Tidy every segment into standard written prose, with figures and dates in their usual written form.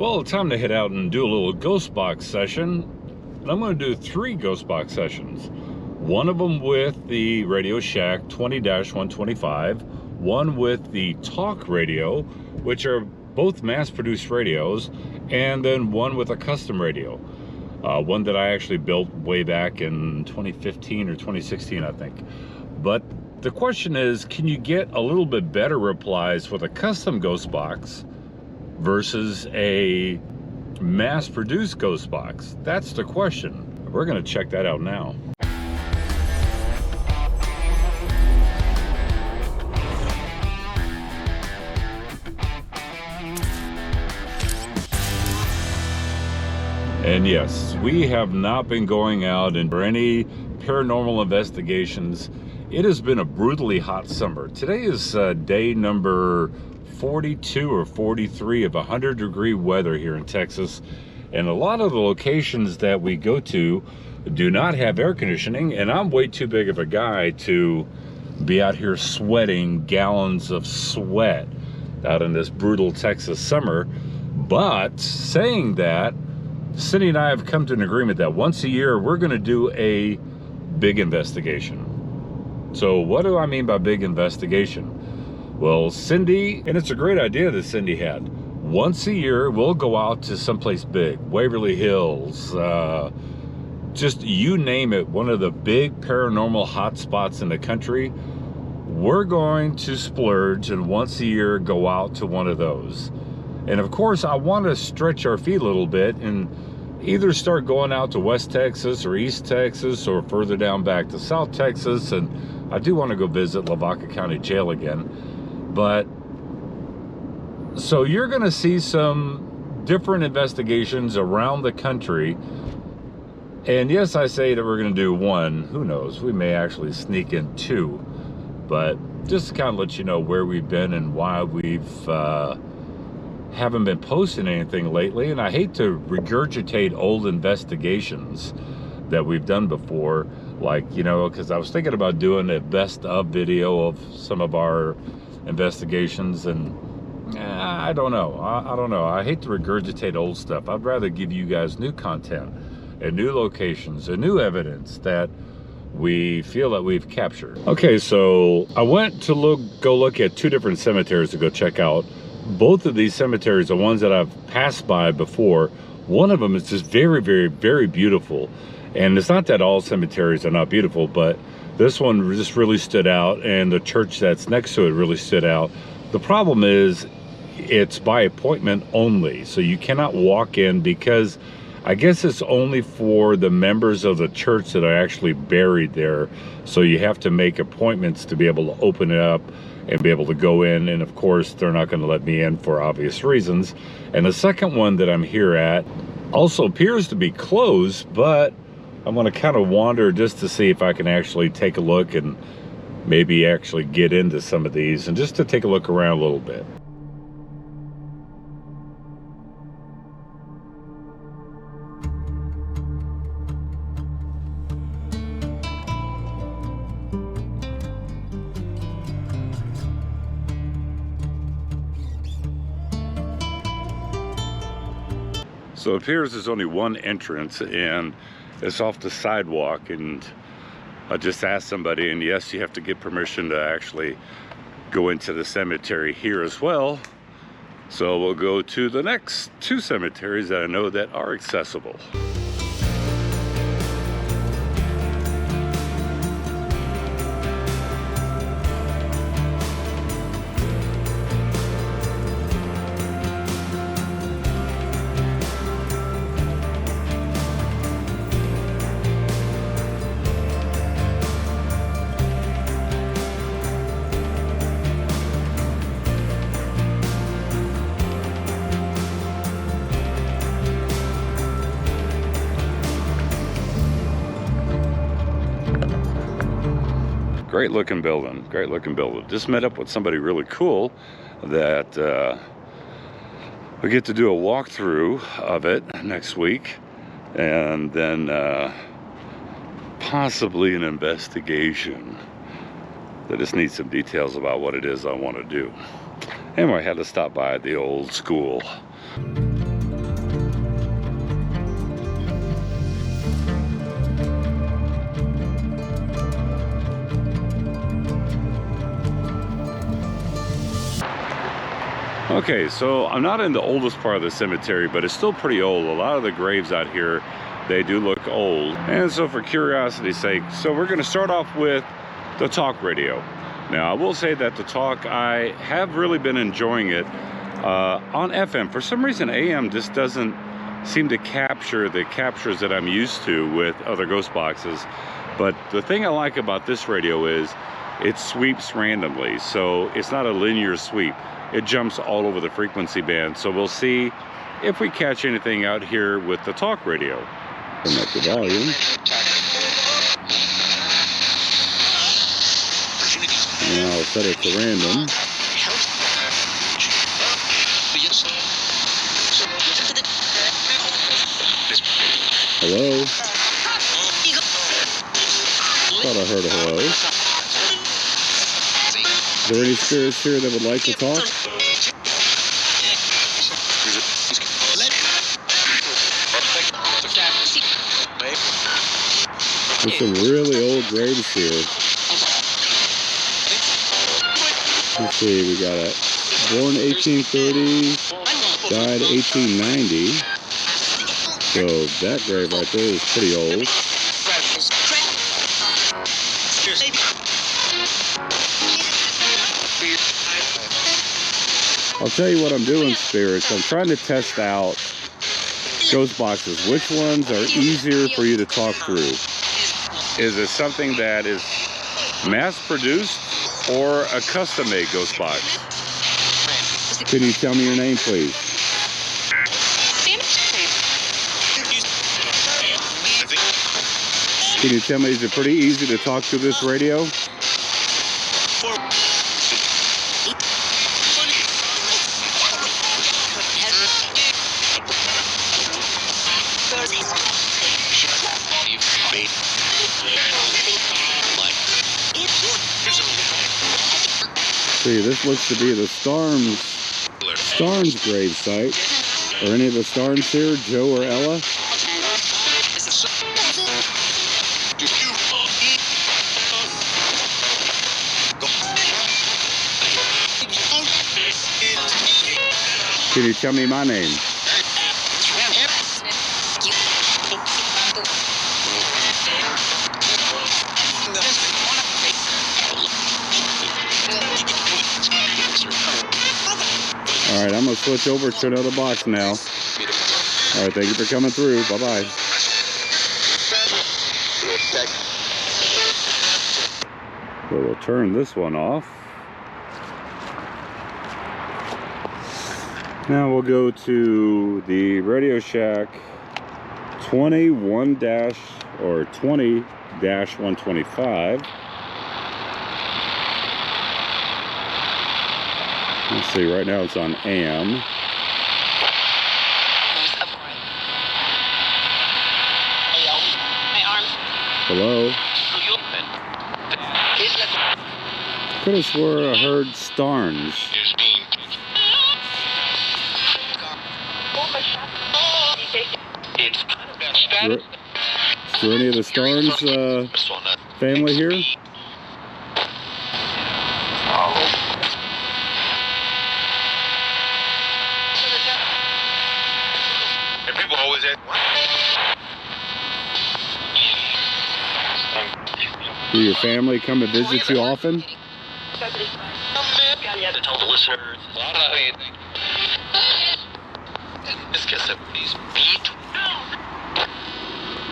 Well, it's time to head out and do a little Ghostbox session. And I'm going to do 3 Ghostbox sessions. One of them with the Radio Shack 20-125, one with the Talk Radio, which are both mass-produced radios, and then one with a custom radio. One that I actually built way back in 2015 or 2016, I think. But the question is, can you get a little bit better replies with a custom Ghostbox versus a mass-produced Ghostbox? That's the question. We're going to check that out now. And yes, we have not been going out and for any paranormal investigations. It has been a brutally hot summer. Today is day number 42 or 43 of 100-degree weather here in Texas. And a lot of the locations that we go to do not have air conditioning, and I'm way too big of a guy to be out here sweating gallons of sweat out in this brutal Texas summer. But saying that, Cindy and I have come to an agreement that once a year we're going to do a big investigation. So what do I mean by big investigation? Well, Cindy, and it's a great idea that Cindy had. Once a year we'll go out to someplace big, Waverly Hills, just you name it, one of the big paranormal hotspots in the country. We're going to splurge and once a year go out to one of those. And of course, I want to stretch our feet a little bit and either start going out to West Texas or East Texas or further down back to South Texas. And I do want to go visit Lavaca County Jail again. But so you're going to see some different investigations around the country. And yes, I say that we're going to do one. Who knows? We may actually sneak in 2. But just to kind of let you know where we've been and why we've haven't been posting anything lately. And I hate to regurgitate old investigations that we've done before, like, you know, because I was thinking about doing a best of video of some of our investigations, and I don't know. I don't know. I hate to regurgitate old stuff. I'd rather give you guys new content and new locations and new evidence that we feel that we've captured. Okay, so I went to go look at 2 different cemeteries to go check out. Both of these cemeteries are ones that I've passed by before. One of them is just very, very, very beautiful. And it's not that all cemeteries are not beautiful, but this one just really stood out, and the church that's next to it really stood out. The problem is it's by appointment only, so you cannot walk in, because I guess it's only for the members of the church that are actually buried there. So you have to make appointments to be able to open it up and be able to go in. And of course, they're not going to let me in for obvious reasons. And the second one that I'm here at also appears to be closed, but I'm going to kind of wander just to see if I can actually take a look and maybe actually get into some of these and just to take a look around a little bit. So it appears there's only one entrance, and it's off the sidewalk, and I just asked somebody, and yes, you have to get permission to actually go into the cemetery here as well. So we'll go to the next 2 cemeteries that I know that are accessible. Great looking building, great looking building. Just met up with somebody really cool that we get to do a walkthrough of it next week, and then possibly an investigation. I just need some details about what it is I want to do. Anyway, I had to stop by the old school. Okay, so I'm not in the oldest part of the cemetery, but it's still pretty old. A lot of the graves out here, they do look old. And so for curiosity's sake, so we're gonna start off with the talk radio. Now, I will say that the talk, I have really been enjoying it on FM. For some reason, AM just doesn't seem to capture the captures that I'm used to with other ghost boxes. But the thing I like about this radio is it sweeps randomly, so it's not a linear sweep. It jumps all over the frequency band, so we'll see if we catch anything out here with the talk radio. Turn up the volume. And I'll set it to random. Hello? Thought I heard a hello. Is there any spirits here that would like to talk? There's some really old graves here. Let's see, we got a born 1830, died 1890. So that grave right there is pretty old. I'll tell you what I'm doing, spirits. I'm trying to test out ghost boxes. Which ones are easier for you to talk through? Is it something that is mass-produced or a custom-made ghost box? Can you tell me your name, please? Can you tell me, is it pretty easy to talk through this radio? See, this looks to be the Starnes grave site. Are any of the Starnes here, Joe or Ella? Can you tell me my name? Alright, I'm going to switch over to another box now. Alright, thank you for coming through. Bye-bye. So we'll turn this one off. Now we'll go to the Radio Shack 20-125. Let's see, right now it's on AM. Hello? Could have swore I heard Starnes. Is there any of the Starnes family here? Do your family come to visit you often?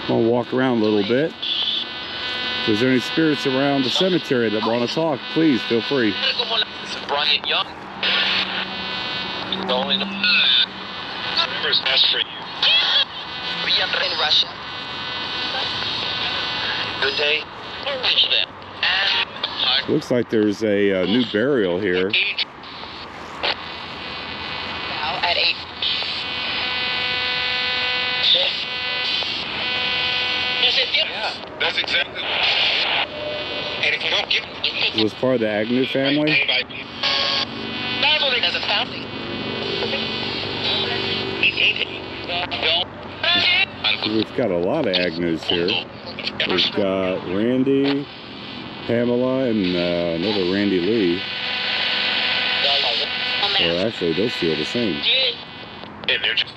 I'll walk around a little bit. Is there any spirits around the cemetery that want to talk? Please feel free. In Russia. Good day. Looks like there's a new burial here. Now at 8. Yeah, that's exactly. And if you don't get Is this part of the Agnew family? As a founding. We've got a lot of Agnews here. We've got Randy, Pamela, and another Randy Lee. Well, actually, those two are the same. And they're just.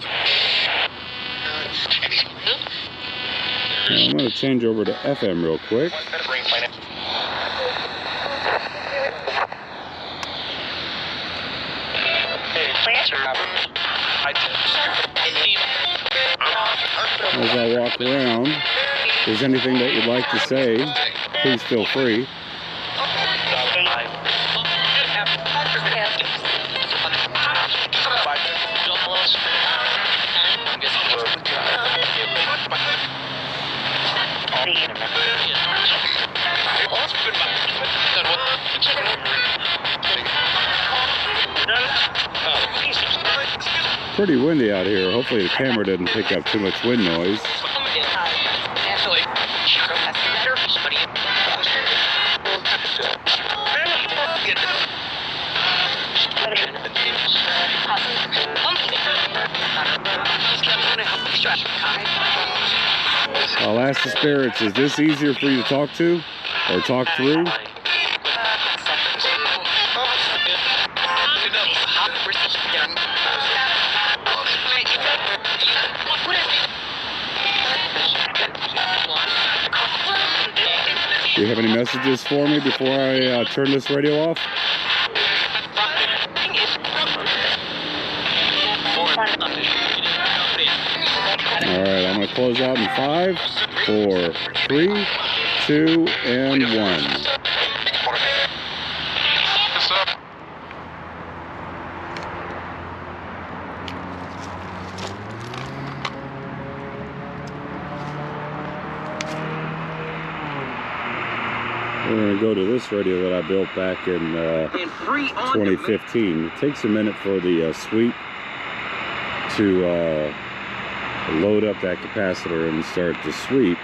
Now, I'm going to change over to FM real quick. As I walk around, if there's anything that you'd like to say, please feel free. Pretty windy out here. Hopefully the camera doesn't pick up too much wind noise. I'll ask the spirits, is this easier for you to talk to or talk through? Do you have any messages for me before I turn this radio off? Alright, I'm going to close out in 5, 4, 3, 2, and 1. We're going to go to this radio that I built back in 2015. It takes a minute for the sweep to load up that capacitor and start to sweep.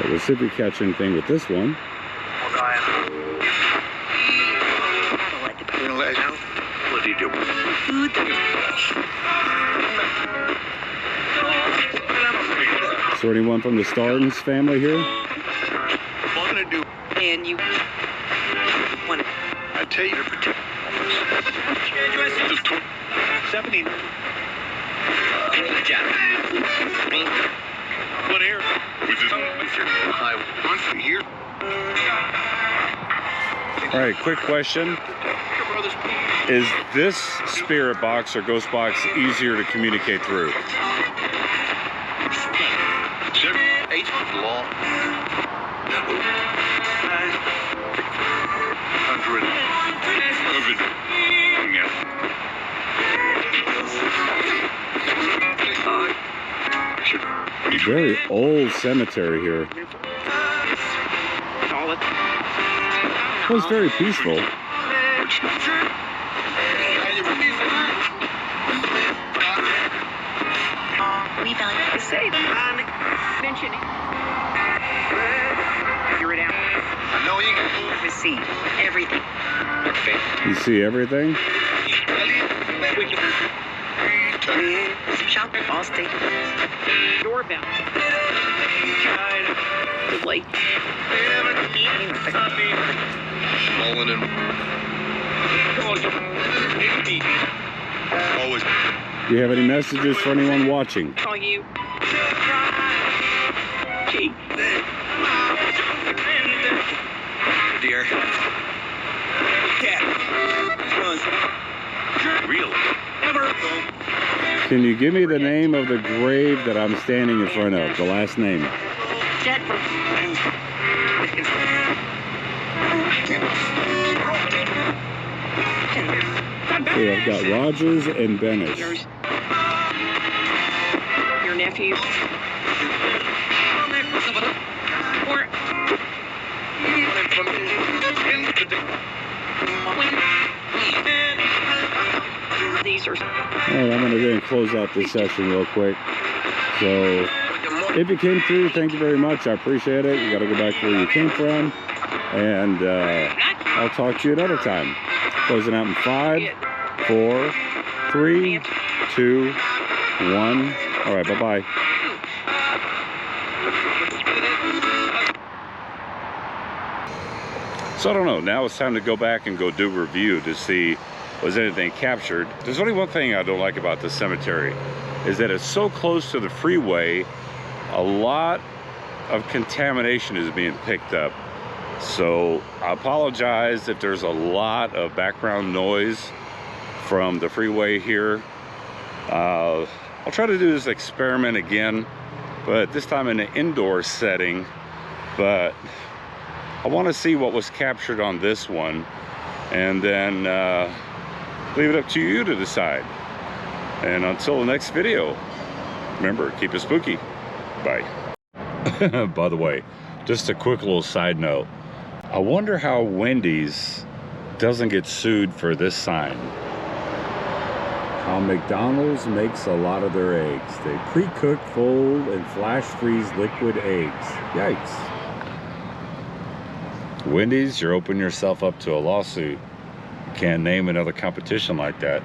But we'll see if we catch anything with this one. Is there anyone from the Stardens family here? And you want I tell you to protect. 70. What air? I want from here. All right, quick question. Is this spirit box or ghost box easier to communicate through? 8 long. 100. Very old cemetery here. It was very peaceful. we value the same. Mention it. Figure it out. I know you can Receive everything. You see everything? Shop at all state. Doorbell. The light. rolling in. Always. Do you have any messages for anyone watching? Call you. Gee. Dear. Real. Can you give me the name of the grave that I'm standing in front of? The last name. Jet. Okay, I've got Rogers and Benish. Your nephew. Or these are. All right, I'm going to go and close out this session real quick. So, if you came through, thank you very much. I appreciate it. You got to go back where you came from. And I'll talk to you another time. Closing out in 5, 4, 3, 2, 1. All right, bye-bye. So I don't know. Now it's time to go back and go do review to see was anything captured. There's only one thing I don't like about this cemetery, is that it's so close to the freeway. A lot of contamination is being picked up. So I apologize if there's a lot of background noise from the freeway here. I'll try to do this experiment again, but this time in an indoor setting. But I want to see what was captured on this one, and then leave it up to you to decide. And until the next video, remember, keep it spooky. Bye. By the way, just a quick little side note. I wonder how Wendy's doesn't get sued for this sign. How McDonald's makes a lot of their eggs. They pre-cook, fold, and flash freeze liquid eggs. Yikes. Wendy's, you're opening yourself up to a lawsuit. You can't name another competition like that.